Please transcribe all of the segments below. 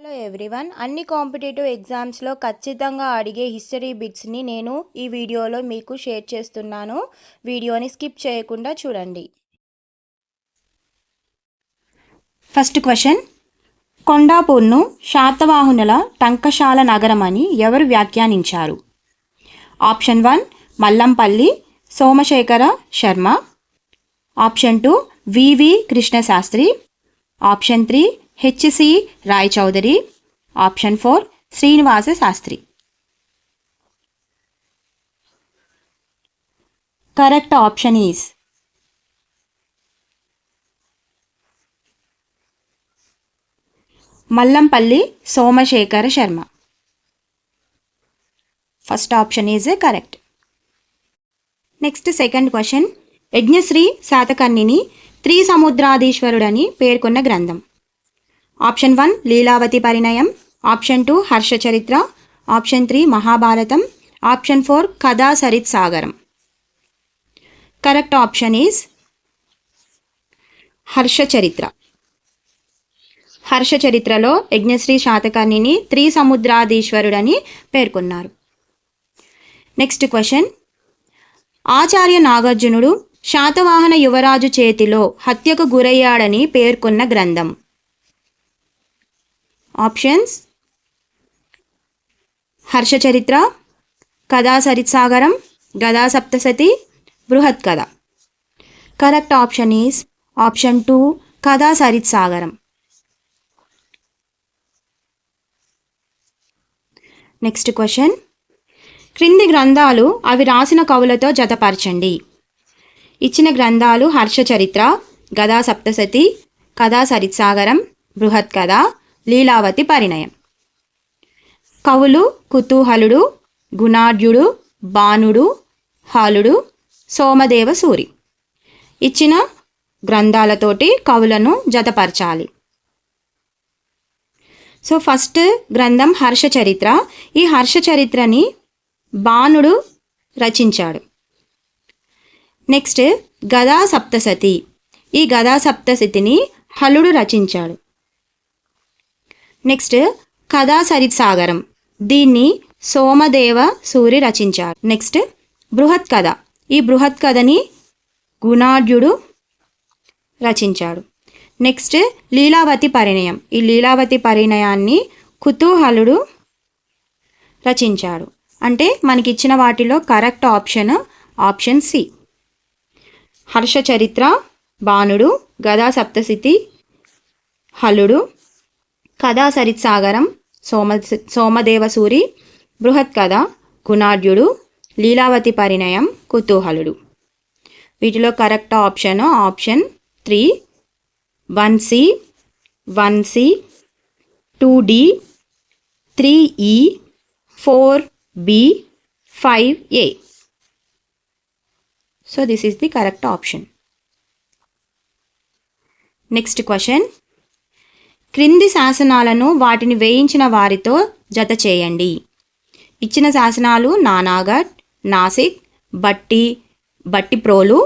Hello everyone, అన్ని competitive ఎగ్జామ్స్లో ఖచ్చితంగా అడిగే హిస్టరీ బిట్స్ని నేను ఈ వీడియోలో మీకు షేర్ చేస్తున్నాను. వీడియోని స్కిప్ చేయకుండా చూడండి. ఫస్ట్ క్వశ్చన్, కొండాపూర్ను శాతవాహనుల టంకశాల నగరం అని ఎవరు వ్యాఖ్యానించారు? Option 1 Mallampalli Somasekhara Sarma, option 2 V V Krishnasastri, option 3 H C Ray Chaudhuri, option 4 Srinivasa Sastri. Correct option is Mallampalli Somasekhara Sarma. First option is correct. Next second question, Yajnashri శాతకర్ణిని త్రిసముద్రాధీశ్వరుడని పేర్కొన్న గ్రంథం. Option 1 Leelavati Parinayam, option 2 Harshacharita, option 3 Mahabharatam, option 4 Katha Sarit Sagaram. Correct option is Harshacharita. హర్షచరిత్రలో యజ్ఞశ్రీ శాతకర్ణిని త్రిసముద్రాధీశ్వరుడని పేర్కొన్నారు. నెక్స్ట్ క్వశ్చన్, ఆచార్య నాగార్జునుడు శాతవాహన యువరాజు చేతిలో హత్యకు గురయ్యాడని పేర్కొన్న గ్రంథం. ఆప్షన్స్ హర్షచరిత్ర, కథా సరిత్ సాగరం, గదా సప్తశతి, బృహత్ కథ. కరెక్ట్ ఆప్షన్ ఈస్ ఆప్షన్ 2 కథా సరిత్ సాగరం. నెక్స్ట్ క్వశ్చన్, క్రింది గ్రంథాలు అవి రాసిన కవులతో జతపరచండి. ఇచ్చిన గ్రంథాలు హర్షచరిత్ర, గదా సప్తశతి, కథా సరిత్ సాగరం, బృహత్ కథ, లీలావతి పరిణయం. కవులు కుతూహలుడు, గుణాఢ్యుడు, బాణుడు, హాలుడు, సోమదేవ సూరి. ఇచ్చిన గ్రంథాలతోటి కవులను జతపరచాలి. సో ఫస్ట్ గ్రంథం హర్షచరిత్ర. ఈ హర్షచరిత్రని బాణుడు రచించాడు. నెక్స్ట్ గదా సప్తశతి. ఈ గదా సప్తశతిని హలుడు రచించాడు. నెక్స్ట్ కథా సరిత్ సాగరం, దీన్ని సోమదేవ సూరి రచించారు. నెక్స్ట్ బృహత్ కథ. ఈ బృహత్ కథని గుణాఢ్యుడు రచించాడు. నెక్స్ట్ లీలావతి పరిణయం. ఈ లీలావతి పరిణయాన్ని కుతూహలుడు రచించాడు. అంటే మనకిచ్చిన వాటిలో correct option option C. Harshacharita బాణుడు, గదా సప్తశతి హలుడు, కథా సరిత్ సాగరం సోమదేవ సూరి, బృహత్ కథ గుణాఢ్యుడు, లీలావతి పరిణయం కుతూహలుడు. వీటిలో correct option option 3 1C 1C 2D 3E 4B 5A. So this is the correct option. Next question, క్రింది శాసనాలను వాటిని వేయించిన వారితో జత చేయండి. ఇచ్చిన శాసనాలు నానాగఢ్, నాసిక్, బట్టిప్రోలు,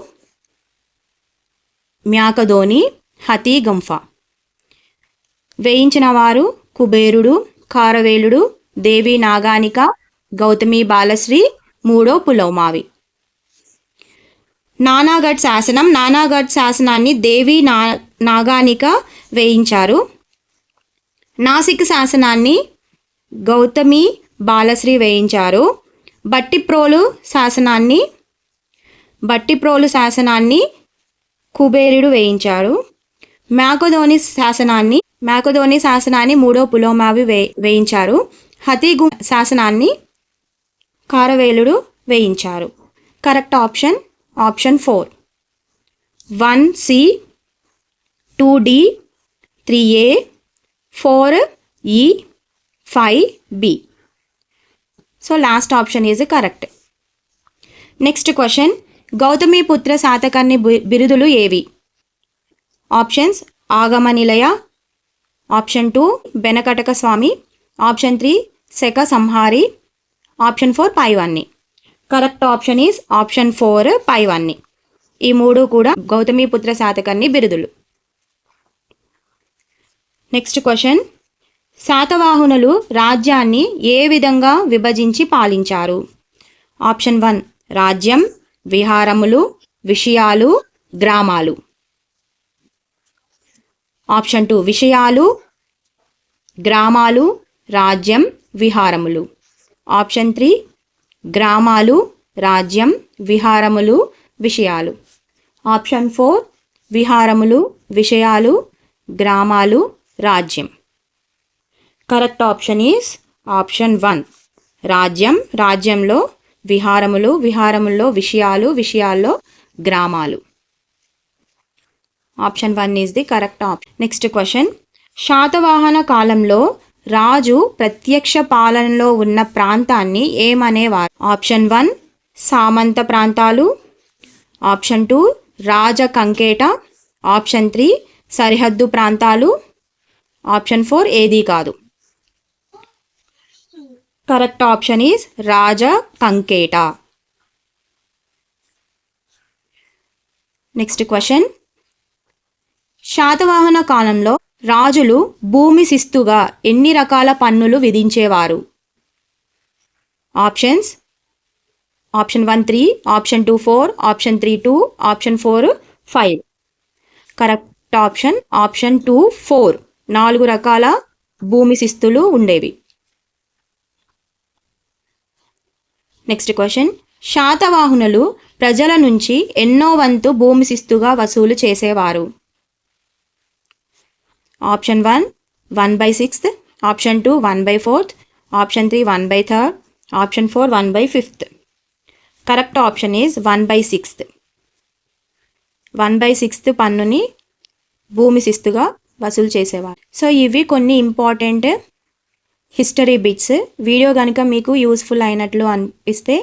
మ్యాకధోని, హతీగుంఫా. వేయించిన వారు కుబేరుడు, కారవేలుడు, దేవి నాగానిక, గౌతమి బాలశ్రీ, మూడో పులోమావి. నానాగఢ్ శాసనం. నానాగఢ్ శాసనాన్ని దేవి నాగానిక వేయించారు. నాసిక్ శాసనాన్ని గౌతమి బాలశ్రీ వేయించారు. బట్టిప్రోలు శాసనాన్ని కుబేరుడు వేయించారు. మ్యాకధోని శాసనాన్ని మూడో పులోమావి వేయించారు. హతీగు శాసనాన్ని కారవేలుడు వేయించారు. Correct option option 4 1C 2D 3A 4E 5B. So last option is correct. Next question, Gautamiputra Satakarni బిరుదులు ఏవి? ఆప్షన్స్ ఆగమ నిలయ, ఆప్షన్ 2 బెనకటక స్వామి, ఆప్షన్ 3 శక సంహారి, ఆప్షన్ 4 పైవన్ని. కరెక్ట్ ఆప్షన్ ఈజ్ ఆప్షన్ 4 పైవన్ని. ఈ మూడు కూడా గౌతమిపుత్ర శాతకర్ణి బిరుదులు. నెక్స్ట్ క్వశ్చన్, శాతవాహనులు రాజ్యాన్ని ఏ విధంగా విభజించి పాలించారు? ఆప్షన్ 1 రాజ్యం, విహారములు, విషయాలు, గ్రామాలు. ఆప్షన్ 2 విషయాలు, గ్రామాలు, రాజ్యం, విహారములు. ఆప్షన్ 3 గ్రామాలు, రాజ్యం, విహారములు, విషయాలు. ఆప్షన్ 4 విహారములు, విషయాలు, గ్రామాలు, రాజ్యం. కరెక్ట్ ఆప్షన్ ఈస్ ఆప్షన్ 1 రాజ్యం, రాజ్యంలో విహారములు, విహారముల్లో విషయాలు, విషయాల్లో గ్రామాలు. Option 1 is the correct option. Next question. Satavahana కాలంలో రాజు ప్రత్యక్ష పాలనలో ఉన్న ప్రాంతాన్ని ఏమనేవారు? ఆప్షన్ 1 సామంత ప్రాంతాలు. ఆప్షన్ 2 రాజ కంకేట. ఆప్షన్ 3 సరిహద్దు ప్రాంతాలు. ఆప్షన్ 4 ఏదీ కాదు. కరెక్ట్ ఆప్షన్ ఈస్ రాజ కంకేట. Next question. శాతవాహన కాలంలో రాజులు భూమి శిస్తుగా ఎన్ని రకాల పన్నులు విధించేవారు? Options option 1 3, option 2 4, option 3 2, option 4 5. Correct option option 2 4. 4 రకాల భూమి శిస్తులు ఉండేవి. Next question. శాతవాహనులు ప్రజల నుంచి ఎన్నో వంతు భూమి శిస్తుగా వసూలు చేసేవారు? Option 1 1/6, option 2 1/4, option 3 1/3, option 4 1/5. Correct option is 1/6. 1/6 పన్నుని భూమి శిస్తుగా వసూలు చేసేవారు. సో ఇవి కొన్ని ఇంపార్టెంట్ హిస్టరీ బిట్స్. వీడియో కనుక మీకు యూస్ఫుల్ అయినట్లు అనిపిస్తే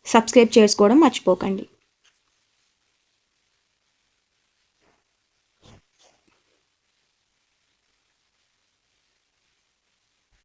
సబ్స్క్రైబ్ చేసుకోవడం మర్చిపోకండి.